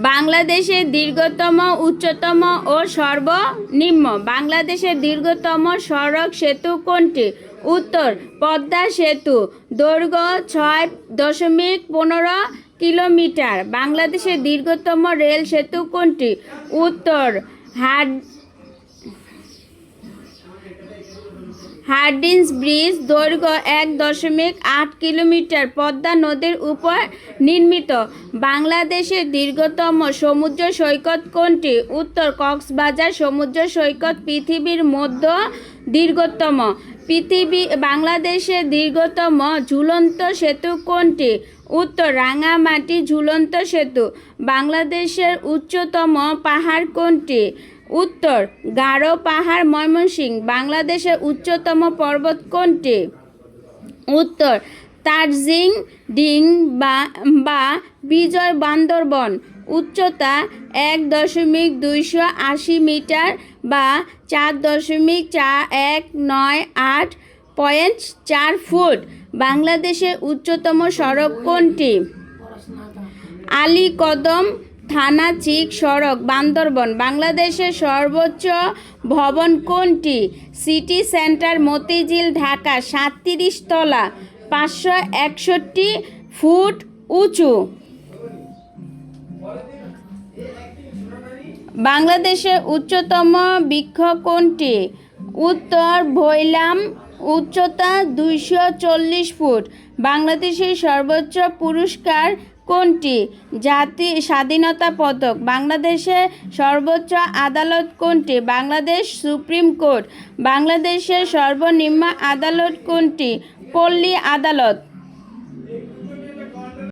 বাংলাদেশের দীর্ঘতম, উচ্চতম ও সর্বনিম্ন। বাংলাদেশের দীর্ঘতম সড়ক সেতু কোনটি? উত্তর পদ্মা সেতু, দৈর্ঘ্য 6.15 কিলোমিটার। বাংলাদেশের দীর্ঘতম রেল সেতু কোনটি? উত্তর হার্ডিঞ্জ ব্রিজ, দৈর্ঘ্য 1.8 কিলোমিটার, পদ্মা নদীর উপর নির্মিত। বাংলাদেশের দীর্ঘতম সমুদ্র সৈকত কোনটি? উত্তর কক্সবাজার সমুদ্র সৈকত পৃথিবীর মধ্যে দীর্ঘতম। বাংলাদেশের দীর্ঘতম ঝুলন্ত সেতু কোনটি? উত্তর রাঙামাটি ঝুলন্ত সেতু। বাংলাদেশের উচ্চতম পাহাড় কোনটি? উত্তর গারো পাহাড়, ময়মনসিংহ। বাংলাদেশের উচ্চতম পর্বত কোনটি? উত্তর তাজজিং ডিং বা বিজয় বান্দরবন। উচ্চতা 1.280 মিটার বা 4.198.4 ফুট। বাংলাদেশের উচ্চতম সড়ক কোনটি? আলীকদম থানাচিক সড়ক, বান্দরবন। বাংলাদেশের সর্বোচ্চ ভবন কোনটি? City centre, Motijheel, Dhaka. 37 তলা, 561 ফুট উঁচু। বাংলাদেশের উচ্চতম বৃক্ষ কোনটি? উত্তর ভৈলাম, উচ্চতা 240 ফুট। বাংলাদেশের সর্বোচ্চ পুরস্কার কোনটি? স্বাধীনতা পদক। বাংলাদেশের সর্বোচ্চ আদালত কোনটি? Bangladesh supreme court. বাংলাদেশের সর্বনিম্ন আদালত কোনটি? পল্লী আদালত।